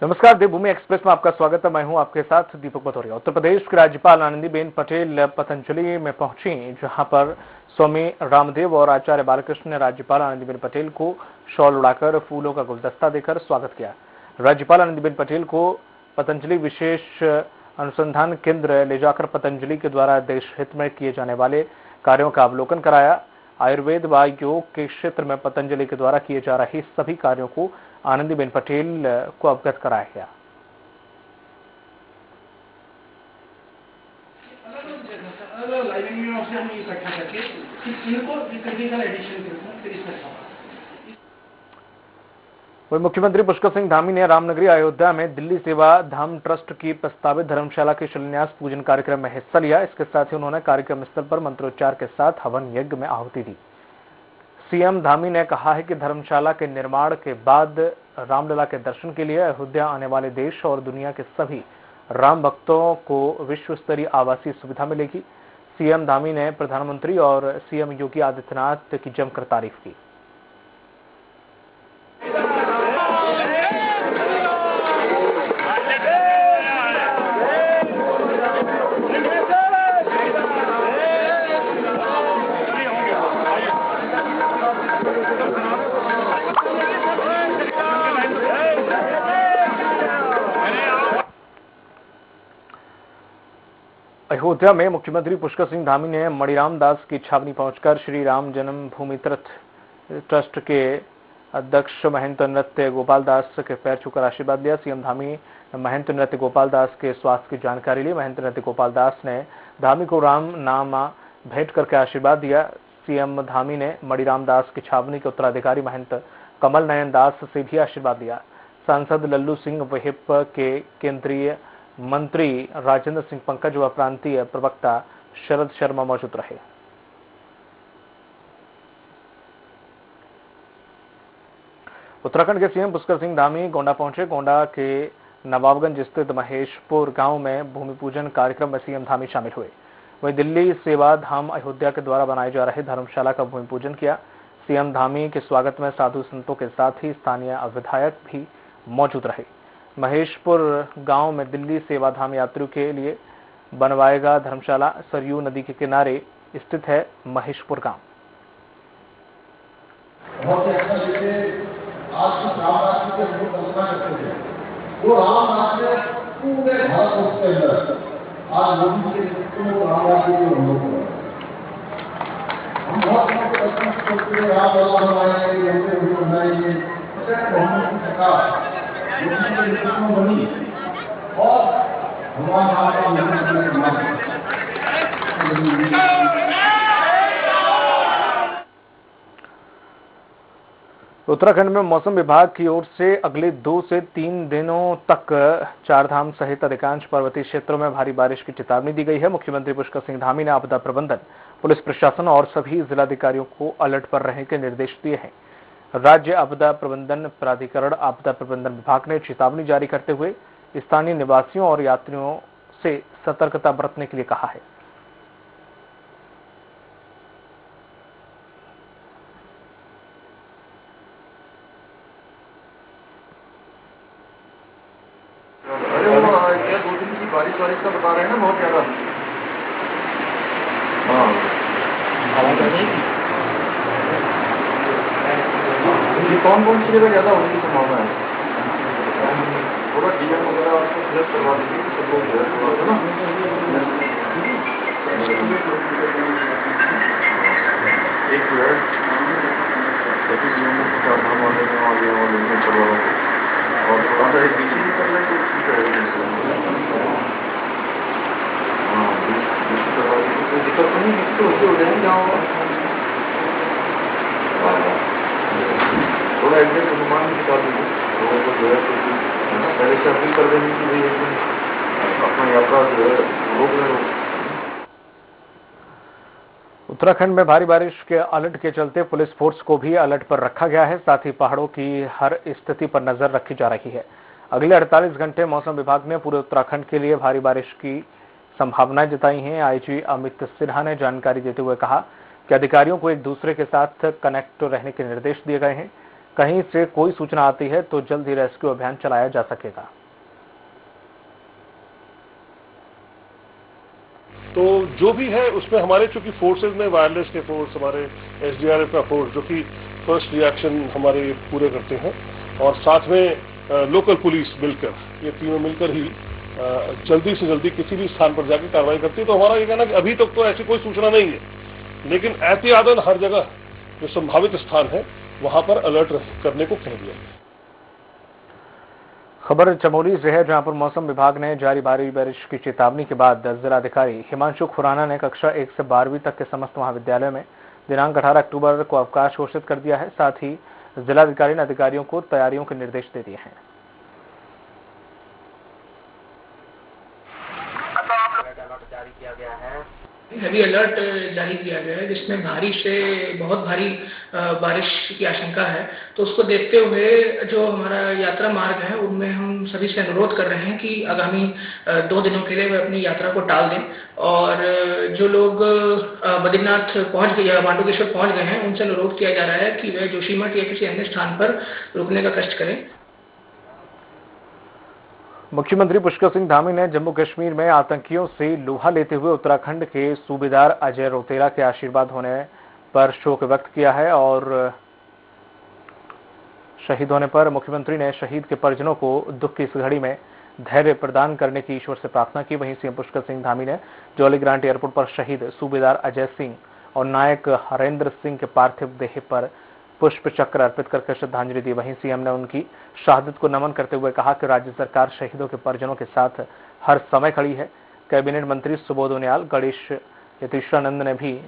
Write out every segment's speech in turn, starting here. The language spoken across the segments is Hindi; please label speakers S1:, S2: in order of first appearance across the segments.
S1: नमस्कार, देवभूमि एक्सप्रेस में आपका स्वागत है। मैं हूं आपके साथ दीपक भदौरिया। उत्तर प्रदेश की राज्यपाल आनंदीबेन पटेल पतंजलि में पहुंची, जहां पर स्वामी रामदेव और आचार्य बालकृष्ण ने राज्यपाल आनंदीबेन पटेल को शॉल उड़ाकर फूलों का गुलदस्ता देकर स्वागत किया। राज्यपाल आनंदीबेन पटेल को पतंजलि विशेष अनुसंधान केंद्र ले जाकर पतंजलि के द्वारा देश हित में किए जाने वाले कार्यों का अवलोकन कराया। आयुर्वेद व योग के क्षेत्र में पतंजलि के द्वारा किए जा रहे सभी कार्यों को आनंदीबेन पटेल को अवगत कराया गया। वही मुख्यमंत्री पुष्कर सिंह धामी ने रामनगरी अयोध्या में दिल्ली सेवा धाम ट्रस्ट की प्रस्तावित धर्मशाला के शिलान्यास पूजन कार्यक्रम में हिस्सा लिया। इसके साथ ही उन्होंने कार्यक्रम स्थल पर मंत्रोच्चार के साथ हवन यज्ञ में आहुति दी। सीएम धामी ने कहा है कि धर्मशाला के निर्माण के बाद रामलला के दर्शन के लिए अयोध्या आने वाले देश और दुनिया के सभी राम भक्तों को विश्व स्तरीय आवासीय सुविधा मिलेगी। सीएम धामी ने प्रधानमंत्री और सीएम योगी आदित्यनाथ की जमकर तारीफ की। अयोध्या में मुख्यमंत्री पुष्कर सिंह धामी ने मणिराम दास की छावनी पहुंचकर श्री राम जन्मभूमि तीर्थ ट्रस्ट के अध्यक्ष महंत नृत्य गोपाल दास के पैर छूकर आशीर्वाद लिया। सीएम धामी महंत नृत्य गोपाल दास के स्वास्थ्य की जानकारी ली। महंत नृत्य गोपाल दास ने धामी को राम नाम भेंट करके आशीर्वाद दिया। सीएम धामी ने मणिराम दास की छावनी के उत्तराधिकारी महंत कमल नयन दास से भी आशीर्वाद लिया। सांसद लल्लू सिंह विहिप के केंद्रीय मंत्री राजेंद्र सिंह पंकज व प्रांतीय प्रवक्ता शरद शर्मा मौजूद रहे। उत्तराखंड के सीएम पुष्कर सिंह धामी गोंडा पहुंचे। गोंडा के नवाबगंज स्थित महेशपुर गांव में भूमि पूजन कार्यक्रम में सीएम धामी शामिल हुए। वहीं दिल्ली सेवा धाम अयोध्या के द्वारा बनाए जा रहे धर्मशाला का भूमि पूजन किया। सीएम धामी के स्वागत में साधु संतों के साथ ही स्थानीय विधायक भी मौजूद रहे। महेशपुर गांव में दिल्ली सेवा धाम यात्रियों के लिए बनवाएगा धर्मशाला। सरयू नदी के किनारे स्थित है महेशपुर गांव।
S2: बहुत अच्छा जैसे आज की रामराज की जो कल्पना करते थे, वो रामराज ने पूरे भारत के अंदर आज मोदी के नेतृत्व में रामराज के हम लोग हम बहुत कल्पना करते हैं रामलला बनाएंगे, मंदिर बनाएंगे, बहुमत की सरकार बनी और
S1: उत्तराखंड में मौसम विभाग की ओर से अगले 2 से 3 दिनों तक चारधाम सहित अधिकांश पर्वतीय क्षेत्रों में भारी बारिश की चेतावनी दी गई है। मुख्यमंत्री पुष्कर सिंह धामी ने आपदा प्रबंधन, पुलिस प्रशासन और सभी जिलाधिकारियों को अलर्ट पर रहने के निर्देश दिए हैं। राज्य आपदा प्रबंधन प्राधिकरण आपदा प्रबंधन विभाग ने चेतावनी जारी करते हुए स्थानीय निवासियों और यात्रियों से सतर्कता बरतने के लिए कहा है।
S3: अरे 2 दिन की बारिश का बता रहे हैं ना, बहुत ज्यादा। कौन सी जगह ज्यादा होने की संभावना है? थोड़ा डीएम वगैरह आपको फ्लैश करवा दीजिए, सब लोग है ना। एक जो है सभी नियमों को चारधाम वाले में आगे वाले में करवा और थोड़ा सा एक बीच कर लें तो ठीक है। हाँ, बीच करवा दीजिए, कोई दिक्कत तो नहीं, तो हो जाएंगे जहाँ थोड़ा एग्जैक्ट अनुमान भी बता दीजिए लोगों को जो है पहले से अपील कर देंगे कि भाई अपना यात्रा जो है रोक लें।
S1: उत्तराखंड में भारी बारिश के अलर्ट के चलते पुलिस फोर्स को भी अलर्ट पर रखा गया है। साथ ही पहाड़ों की हर स्थिति पर नजर रखी जा रही है। अगले 48 घंटे मौसम विभाग ने पूरे उत्तराखंड के लिए भारी बारिश की संभावनाएं जताई हैं। आईजी अमित सिन्हा ने जानकारी देते हुए कहा कि अधिकारियों को एक दूसरे के साथ कनेक्ट रहने के निर्देश दिए गए हैं। कहीं से कोई सूचना आती है तो जल्द ही रेस्क्यू अभियान चलाया जा सकेगा।
S4: तो जो भी है उसमें हमारे चूंकि फोर्सेज में वायरलेस के फोर्स, हमारे एसडीआरएफ का फोर्स जो कि फर्स्ट रिएक्शन हमारे पूरे करते हैं, और साथ में लोकल पुलिस मिलकर, ये तीनों मिलकर ही जल्दी से जल्दी किसी भी स्थान पर जाकर कार्रवाई करती है। तो हमारा ये कहना कि अभी तक तो ऐसी कोई सूचना नहीं है, लेकिन एहतियातन हर जगह जो संभावित स्थान है वहां पर अलर्ट करने को कह दिया गया।
S1: खबर चमोली से है, जहां पर मौसम विभाग ने जारी भारी बारिश की चेतावनी के बाद जिलाधिकारी हिमांशु खुराना ने कक्षा 1 से 12वीं तक के समस्त महाविद्यालयों में दिनांक 18 अक्टूबर को अवकाश घोषित कर दिया है। साथ ही जिलाधिकारी ने अधिकारियों को तैयारियों के निर्देश दे दिए हैं।
S5: जारी किया गया है,
S6: हैवी अलर्ट जारी किया गया है, जिसमें भारी से बहुत भारी बारिश की आशंका है। तो उसको देखते हुए जो हमारा यात्रा मार्ग है उनमें हम सभी से अनुरोध कर रहे हैं कि आगामी 2 दिनों के लिए वे अपनी यात्रा को टाल दें, और जो लोग बद्रीनाथ पहुंच गए या मांडुकेश्वर पहुंच गए हैं उनसे अनुरोध किया जा रहा है कि वे जोशीमठ या किसी अन्य स्थान पर रुकने का कष्ट करें।
S1: मुख्यमंत्री पुष्कर सिंह धामी ने जम्मू कश्मीर में आतंकियों से लोहा लेते हुए उत्तराखंड के सूबेदार अजय रौतेला के आशीर्वाद होने पर शोक व्यक्त किया है, और शहीद होने पर मुख्यमंत्री ने शहीद के परिजनों को दुख की इस घड़ी में धैर्य प्रदान करने की ईश्वर से प्रार्थना की। वहीं सीएम पुष्कर सिंह धामी ने जौली ग्रांट एयरपोर्ट पर शहीद सूबेदार अजय सिंह और नायक हरेंद्र सिंह के पार्थिव देह पर पुष्प चक्र अर्पित करके श्रद्धांजलि दी। वहीं सीएम ने उनकी शहादत को नमन करते हुए कहा कि राज्य सरकार शहीदों के परिजनों के साथ हर समय खड़ी है। कैबिनेट मंत्री सुबोध उनियाल, गणेश यतीश्वरानंद ने भी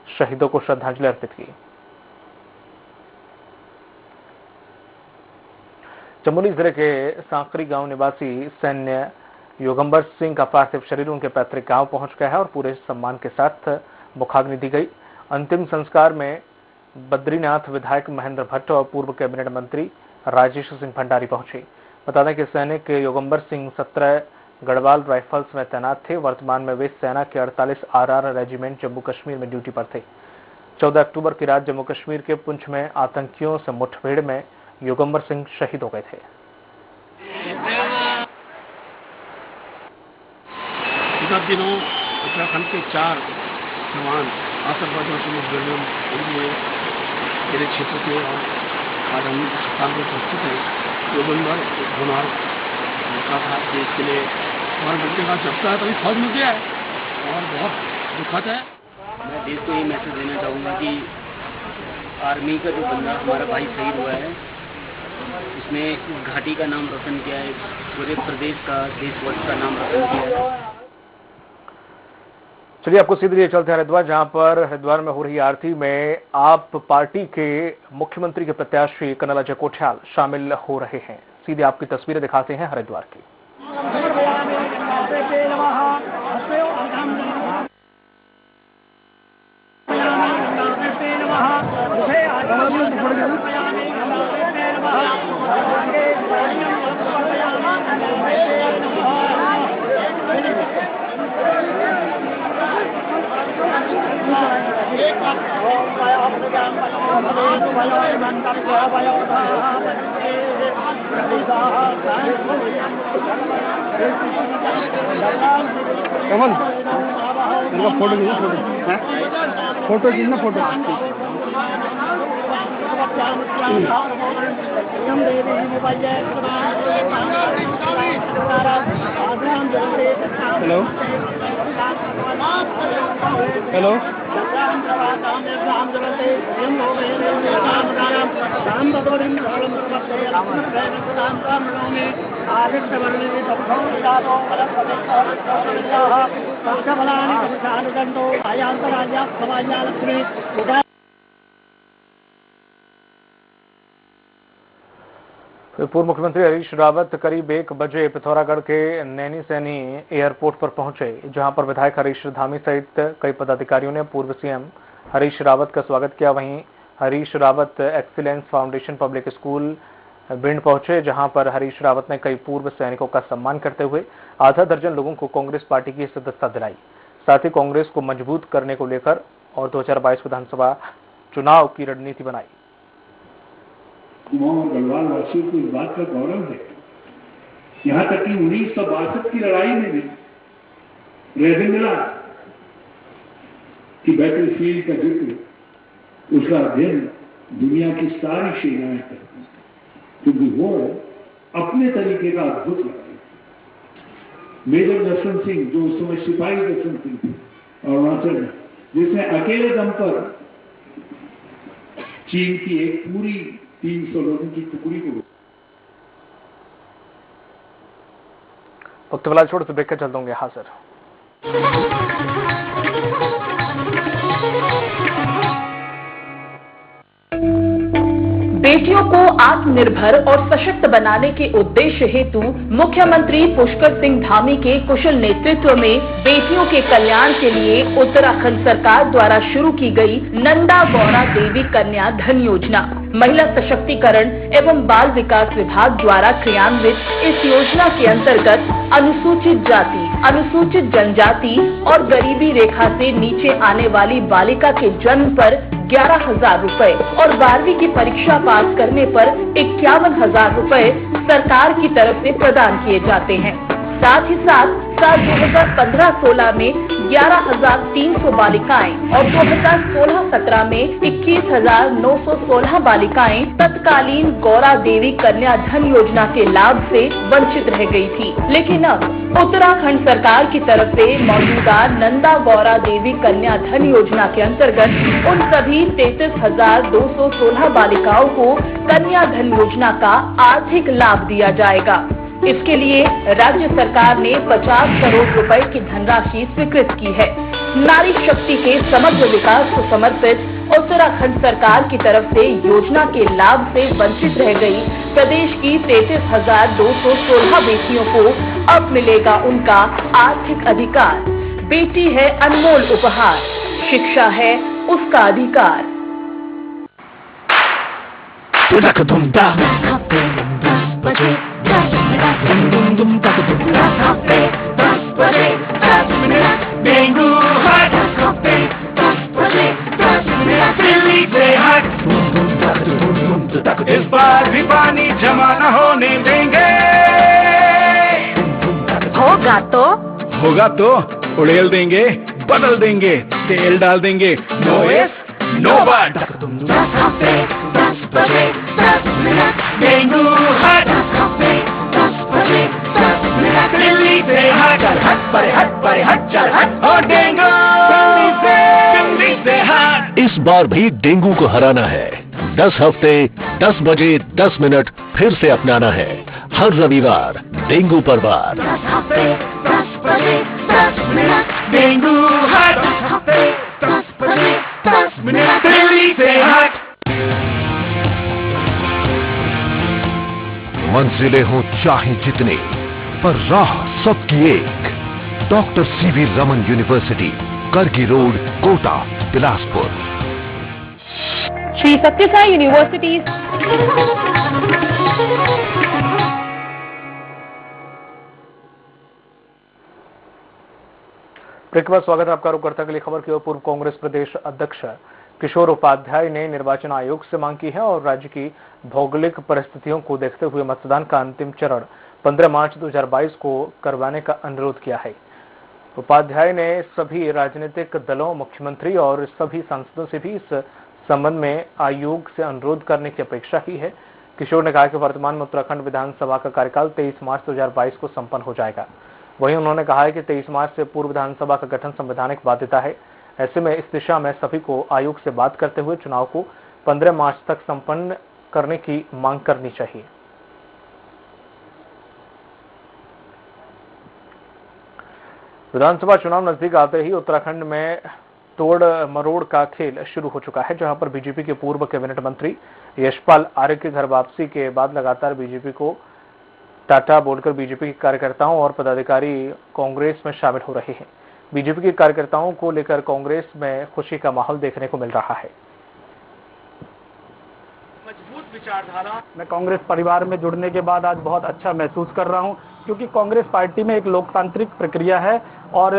S1: शहीदों को श्रद्धांजलि अर्पित की। चमोली जिले के सांकरी गांव निवासी सैन्य योगंबर सिंह का पार्थिव शरीर उनके पैतृक गांव पहुंच गया है और पूरे सम्मान के साथ मुखाग्नि दी गई। अंतिम संस्कार में बद्रीनाथ विधायक महेंद्र भट्ट और पूर्व कैबिनेट मंत्री राजेश सिंह भंडारी पहुंचे। बता दें कि सैनिक योगंबर सिंह 17 गढ़वाल राइफल्स में तैनात थे। वर्तमान में वे सेना के 48 आरआर रेजिमेंट जम्मू कश्मीर में ड्यूटी पर थे। 14 अक्टूबर की रात जम्मू कश्मीर के पुंछ में आतंकियों से मुठभेड़ में योगंबर सिंह शहीद हो गए थे।
S7: दिनों उत्तराखंड के 4 जवान आतंकवादियों से मुठभेड़ में मेरे क्षेत्र के, और आज हम अस्पताल में उपस्थित है। योगंबर होनार मौका था देश के लिए और बच्चे का जब है तभी फौज में गया है और बहुत दुखद है।
S5: मैं देश को ये मैसेज देना चाहूँगा कि आर्मी का जो बंदा हमारा भाई शहीद हुआ है, इसने इस घाटी का नाम रोशन किया है, पूरे प्रदेश का, देशवर्ष का नाम रोशन किया है।
S1: चलिए आपको सीधे लिए चलते हैं हरिद्वार, जहां पर हरिद्वार में हो रही आरती में आप पार्टी के मुख्यमंत्री के प्रत्याशी कर्नल अजय कोठियाल शामिल हो रहे हैं। सीधे आपकी तस्वीरें दिखाते हैं हरिद्वार की।
S7: कमल फोटो कीजिए, फोटो कीजिए, फोटो हेलो हेलो
S1: पूर्व मुख्यमंत्री हरीश रावत करीब 1 बजे पिथौरागढ़ के नैनी सैनी एयरपोर्ट पर पहुंचे, जहां पर विधायक हरीश धामी सहित कई पदाधिकारियों ने पूर्व सीएम हरीश रावत का स्वागत किया। वहीं Harish Rawat excellence foundation public school Bhind पहुंचे, जहां पर हरीश रावत ने कई पूर्व सैनिकों का सम्मान करते हुए आधा दर्जन लोगों को कांग्रेस पार्टी की सदस्यता दिलाई। साथ ही कांग्रेस को मजबूत करने को लेकर और 2022 विधानसभा चुनाव की रणनीति बनाई।
S8: कुमाऊं और गढ़वाल वासियों को इस बात का गौरव है। यहाँ तक कि 1962 की लड़ाई में भी रेजिन मिला कि बैटलफील्ड का जिक्र, उसका अध्ययन दुनिया की सारी सेनाएं करती हैं, क्योंकि वो अपने तरीके का अद्भुत लड़ाई। मेजर दर्शन सिंह, जो उस समय सिपाही दर्शन सिंह थे अरुणाचल में, जिसने अकेले दम पर चीन की एक पूरी 300 लोगों की टुकड़ी को।
S1: वक्त फिलहाल छोड़ से ब्रेक कर चलता हूँ हाजिर।
S9: बेटियों को आत्मनिर्भर और सशक्त बनाने के उद्देश्य हेतु मुख्यमंत्री पुष्कर सिंह धामी के कुशल नेतृत्व में बेटियों के कल्याण के लिए उत्तराखंड सरकार द्वारा शुरू की गई नंदा गौरा देवी कन्या धन योजना महिला सशक्तिकरण एवं बाल विकास विभाग द्वारा क्रियान्वित इस योजना के अंतर्गत अनुसूचित जाति, अनुसूचित जनजाति और गरीबी रेखा से नीचे आने वाली बालिका के जन्म पर 11,000 रुपए और 12वीं की परीक्षा पास करने पर 51,000 रुपए सरकार की तरफ से प्रदान किए जाते हैं। साथ ही साथ साल 2015-16 में 11,300 बालिकाएं और 2016-17 में 21,916 बालिकाएं तत्कालीन गौरा देवी कन्या धन योजना के लाभ से वंचित रह गई थी। लेकिन अब उत्तराखंड सरकार की तरफ से मौजूदा नंदा गौरा देवी कन्या धन योजना के अंतर्गत उन सभी 33,216 बालिकाओं को कन्या धन योजना का आर्थिक लाभ दिया जाएगा। इसके लिए राज्य सरकार ने 50 करोड़ रुपए की धनराशि स्वीकृत की है। नारी शक्ति के समग्र विकास को समर्पित उत्तराखंड सरकार की तरफ से योजना के लाभ से वंचित रह गई प्रदेश की 33,216 बेटियों को अब मिलेगा उनका आर्थिक अधिकार। बेटी है अनमोल उपहार, शिक्षा है उसका अधिकार।
S10: इस बार भी पानी जमा न होने देंगे। होगा तो उड़ेल देंगे, बदल देंगे, तेल डाल देंगे। No if no but. Dengue हट, दिल्ली से हट, हट पर हट चल हट। और डेंगू दिल्ली से हट।
S11: इस बार भी डेंगू को हराना है। 10 हफ्ते 10 बजे 10 मिनट फिर से अपनाना है। हर रविवार डेंगू पर वार।
S10: डेंगू हट, दिल्ली से हट।
S11: मंजिलें हो चाहे जितने, पर राह सबकी एक। Doctor CV Raman university, Kargi road, Kota, Bilaspur.
S9: Shri Satyasai university.
S1: Break के बाद स्वागत है आपका। रुककर्ता के लिए खबर की ओर। पूर्व कांग्रेस प्रदेश अध्यक्ष किशोर उपाध्याय ने निर्वाचन आयोग से मांग की है और राज्य की भौगोलिक परिस्थितियों को देखते हुए मतदान का अंतिम चरण 15 मार्च 2022 को करवाने का अनुरोध किया है। उपाध्याय ने सभी राजनीतिक दलों, मुख्यमंत्री और सभी सांसदों से भी इस संबंध में आयोग से अनुरोध करने की अपेक्षा की है। किशोर ने कहा कि वर्तमान में उत्तराखंड विधानसभा का कार्यकाल 23 मार्च 2022 को संपन्न हो जाएगा। वहीं उन्होंने कहा है कि 23 मार्च से पूर्व विधानसभा का गठन संवैधानिक बाध्यता है। ऐसे में इस दिशा में सभी को आयोग से बात करते हुए चुनाव को 15 मार्च तक संपन्न करने की मांग करनी चाहिए। विधानसभा चुनाव नजदीक आते ही उत्तराखंड में तोड़ मरोड़ का खेल शुरू हो चुका है, जहां पर बीजेपी के पूर्व कैबिनेट मंत्री यशपाल आर्य के घर वापसी के बाद लगातार बीजेपी को टाटा बोलकर बीजेपी के कार्यकर्ताओं और पदाधिकारी कांग्रेस में शामिल हो रहे हैं। बीजेपी के कार्यकर्ताओं को लेकर कांग्रेस में खुशी का माहौल देखने को मिल रहा है।
S12: मजबूत विचारधारा। मैं कांग्रेस परिवार में जुड़ने के बाद आज बहुत अच्छा महसूस कर रहा हूं, क्योंकि कांग्रेस पार्टी में एक लोकतांत्रिक प्रक्रिया है और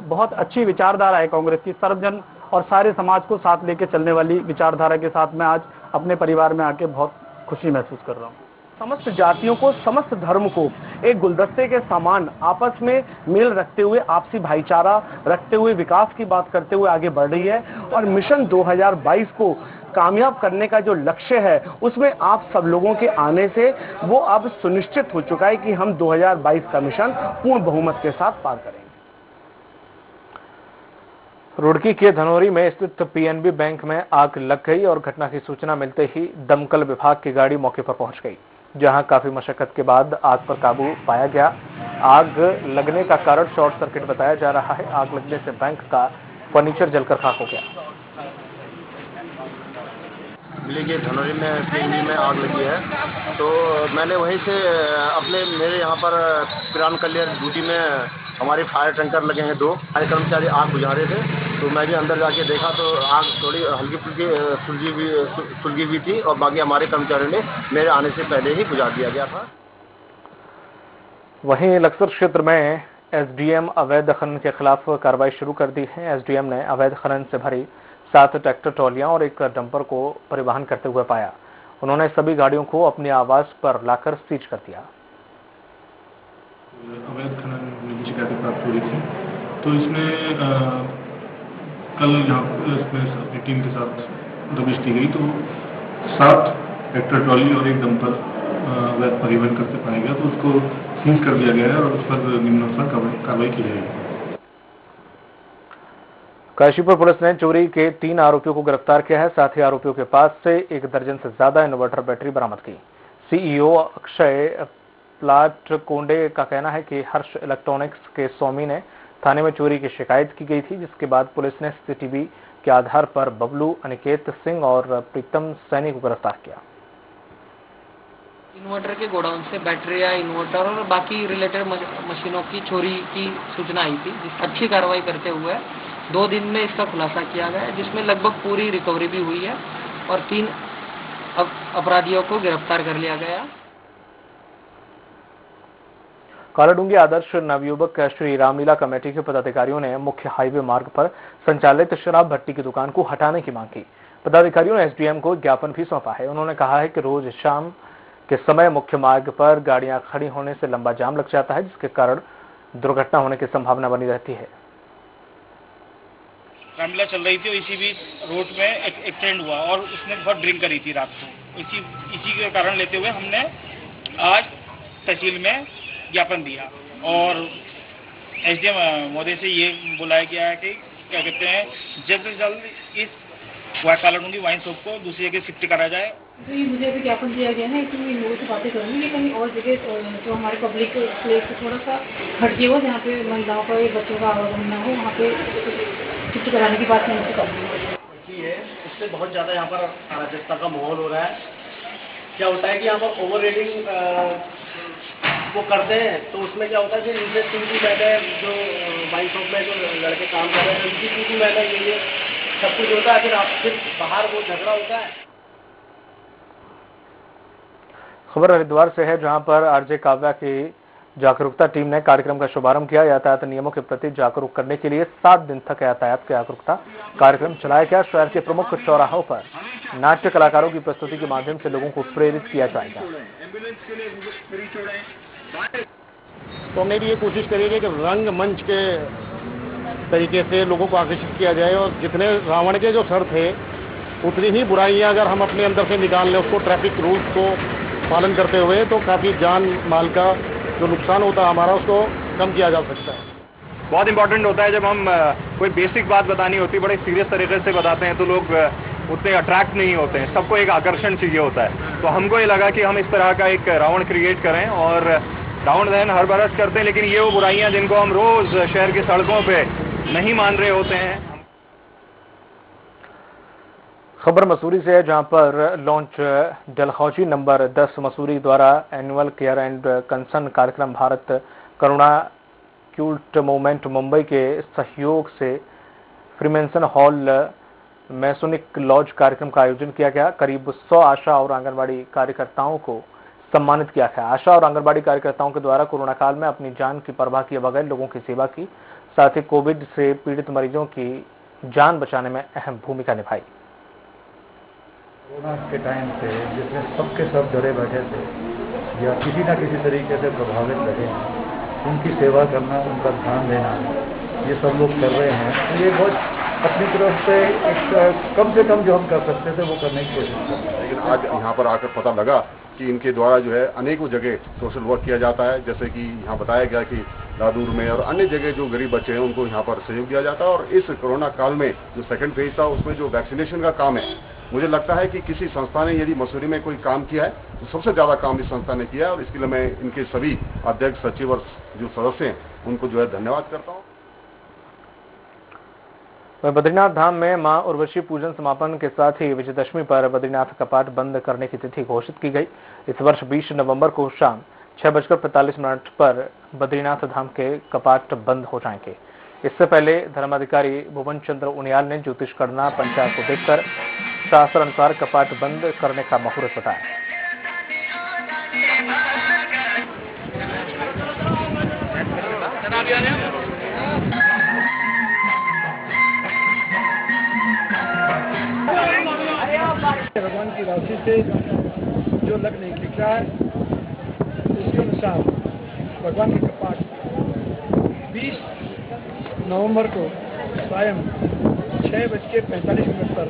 S12: बहुत अच्छी विचारधारा है कांग्रेस की। सर्वजन और सारे समाज को साथ लेके चलने वाली विचारधारा के साथ मैं आज अपने परिवार में आके बहुत खुशी महसूस कर रहा हूँ। समस्त जातियों को, समस्त धर्म को एक गुलदस्ते के समान आपस में मेल रखते हुए, आपसी भाईचारा रखते हुए, विकास की बात करते हुए आगे बढ़ रही है। और मिशन 2022 को कामयाब करने का जो लक्ष्य है, उसमें आप सब लोगों के आने से वो अब सुनिश्चित हो चुका है कि हम 2022 का मिशन पूर्ण बहुमत के साथ पार करेंगे।
S1: रुड़की के धनौरी में स्थित पीएनबी बैंक में आग लग गई और घटना की सूचना मिलते ही दमकल विभाग की गाड़ी मौके पर पहुंच गई, जहां काफी मशक्कत के बाद आग पर काबू पाया गया। आग लगने का कारण शॉर्ट सर्किट बताया जा रहा है। आग लगने से बैंक का फर्नीचर जलकर खाक हो गया।
S13: के धनौरी में पीएनबी में आग लगी है, तो मैंने वहीं से मेरे यहाँ पर किरान कल्याण ड्यूटी में हमारे फायर टैंकर लगे हैं 2, हमारे कर्मचारी आग बुझा रहे थे, तो मैं भी अंदर जाके देखा तो आग थोड़ी हल्की फुल्की सुलगी हुई थी और बाकी हमारे कर्मचारियों ने मेरे आने से पहले ही बुझा दिया गया था।
S1: वहीं लक्सर क्षेत्र में एसडीएम अवैध खनन के खिलाफ कार्रवाई शुरू कर दी है। एसडीएम ने अवैध खनन से भरी 7 ट्रैक्टर ट्रॉलियां और एक डंपर को परिवहन करते हुए पाया। उन्होंने सभी गाड़ियों को अपने आवास पर लाकर सीज कर दिया।
S14: अवैध खनन की शिकायतें प्राप्त हो रही थी, तो इसमें कल यहाँ अपनी टीम के साथ दबिश दी गई, तो 7 ट्रैक्टर ट्रॉली और एक डंपर अवैध परिवहन करते पाया गया, तो उसको सीज कर दिया गया है और उस पर निम्नानुसार कार्रवाई की जाएगी।
S1: काशीपुर पुलिस ने चोरी के 3 आरोपियों को गिरफ्तार किया है। साथ ही आरोपियों के पास से 1 दर्जन से ज्यादा इन्वर्टर बैटरी बरामद की। सीईओ अक्षय प्लाट कोंडे का कहना है कि हर्ष इलेक्ट्रॉनिक्स के स्वामी ने थाने में चोरी की शिकायत की गई थी, जिसके बाद पुलिस ने सीसीटीवी के आधार पर बबलू, अनिकेत सिंह और प्रीतम सैनी को गिरफ्तार किया।
S15: इन्वर्टर के गोडाउन से बैटरियां, इन्वर्टर और बाकी रिलेटेड मशीनों की चोरी की सूचना आई थी, जिस अच्छी कार्रवाई करते हुए 2 दिन में इसका खुलासा किया गया, जिसमें लगभग पूरी रिकवरी भी हुई है और 3 अपराधियों को गिरफ्तार कर लिया गया।
S1: कालाडूंगी आदर्श नवयुवक श्री रामलीला कमेटी के पदाधिकारियों ने मुख्य हाईवे मार्ग पर संचालित शराब भट्टी की दुकान को हटाने की मांग की। पदाधिकारियों ने एसडीएम को ज्ञापन भी सौंपा है। उन्होंने कहा है कि रोज शाम के समय मुख्य मार्ग पर गाड़ियां खड़ी होने से लंबा जाम लग जाता है, जिसके कारण दुर्घटना होने की संभावना बनी रहती है।
S16: रामलीला चल रही थी और इसी बीच रोड में एक एक्सीडेंट हुआ और उसने बहुत ड्रिंक करी थी रात को। इसी के कारण लेते हुए हमने आज तहसील में ज्ञापन दिया और एसडीएम महोदय से ये बुलाया गया है कि क्या कहते हैं, जल्द से जल्द इस कालाडूंगी वाइन शॉप को दूसरी जगह शिफ्ट करा जाए।
S17: तो ये मुझे अभी ज्ञापन दिया गया है कि मैं लोगों से बातें करूँगी कि कहीं और जगह जो हमारे पब्लिक प्लेस से थोड़ा सा हट गया हो, जहाँ पे महिलाओं का या बच्चों का आवागमन ना हो, वहाँ पे शिफ्ट कराने की बात मैं उनसे करूँगी।
S18: इससे बहुत ज़्यादा यहाँ पर अराजकता का माहौल हो रहा है। क्या होता है कि यहाँ पर ओवर रेटिंग वो करते हैं, तो उसमें क्या होता है कि नीचे टूटी मैदा जो वाइन शॉप में जो लड़के काम कर रहे हैं उनकी टूटी मैदा ये सब कुछ होता है, फिर बाहर वो झगड़ा होता है।
S1: खबर हरिद्वार से है, जहां पर आरजे काव्या की जागरूकता टीम ने कार्यक्रम का शुभारंभ किया। यातायात नियमों के प्रति जागरूक करने के लिए 7 दिन तक यातायात जागरूकता कार्यक्रम चलाया गया। शहर के प्रमुख चौराहों पर नाट्य कलाकारों की प्रस्तुति के माध्यम से लोगों को प्रेरित किया जाएगा।
S19: तो मेरी ये कोशिश करेंगे कि रंग मंच के तरीके से लोगों को आकर्षित किया जाए और जितने रावण के जो सर थे उतनी ही बुराइयां अगर हम अपने अंदर से निकाल लें, उसको ट्रैफिक रूल्स को पालन करते हुए, तो काफ़ी जान माल का जो नुकसान होता है हमारा उसको कम किया जा सकता है।
S20: बहुत इंपॉर्टेंट होता है जब हम कोई बेसिक बात बतानी होती है, बड़े सीरियस तरीके से बताते हैं तो लोग उतने अट्रैक्ट नहीं होते हैं, सबको एक आकर्षण चाहिए होता है। तो हमको ये लगा कि हम इस तरह का एक रावण क्रिएट करें और रावण दहन हर बरस करते हैं, लेकिन ये वो बुराइयां जिनको हम रोज शहर की सड़कों पे नहीं मान रहे होते हैं।
S1: खबर मसूरी से है, जहां पर लॉन्च डलहौजी नंबर 10 मसूरी द्वारा एनुअल केयर एंड कंसर्न कार्यक्रम भारत करुणा क्यूट मूवमेंट मुंबई के सहयोग से फ्रीमेंसन हॉल मैसोनिक लॉज कार्यक्रम का आयोजन किया गया। करीब 100 आशा और आंगनबाड़ी कार्यकर्ताओं को सम्मानित किया गया। आशा और आंगनबाड़ी कार्यकर्ताओं के द्वारा कोरोना काल में अपनी जान की परवाह किए बगैर लोगों की सेवा की, साथ ही कोविड से पीड़ित मरीजों की जान बचाने में अहम भूमिका निभाई।
S21: कोरोना के टाइम पे जिसमें सबके सब डरे बैठे थे या किसी न किसी तरीके से प्रभावित रहे हैं, उनकी सेवा करना, उनका ध्यान देना, ये सब लोग कर रहे हैं। तो ये बहुत अपनी तरफ से एक कम से कम जो हम कर सकते थे वो करने की कोशिश कर रहे हैं।
S22: लेकिन आज यहाँ पर आकर पता लगा कि इनके द्वारा जो है अनेकों जगह सोशल वर्क किया जाता है, जैसे कि यहाँ बताया गया कि लादूर में और अन्य जगह जो गरीब बच्चे हैं उनको यहाँ पर सहयोग दिया जाता है। और इस कोरोना काल में जो सेकंड फेज था उसमें जो वैक्सीनेशन का काम है, मुझे लगता है कि किसी संस्था ने यदि मसूरी में कोई काम किया है तो सबसे ज्यादा काम इस संस्था ने किया है। और इसके लिए मैं इनके सभी अध्यक्ष, सचिव और जो सदस्य हैं उनको जो है धन्यवाद करता हूँ।
S1: बद्रीनाथ धाम में मां उर्वशी पूजन समापन के साथ ही विजयदशमी पर बद्रीनाथ कपाट बंद करने की तिथि घोषित की गई। इस वर्ष 20 नवंबर को शाम 6:45 पर बद्रीनाथ धाम के कपाट बंद हो जाएंगे। इससे पहले धर्माधिकारी भुवन चंद्र उनियाल ने ज्योतिष गणना पंचांग को देखकर शास्त्र अनुसार कपाट बंद करने का मुहूर्त बताया।
S21: भगवान की राशि से जो लग्न लिखा है उसके अनुसार भगवान के कपाट 20 नवंबर को सायं 6:45 पर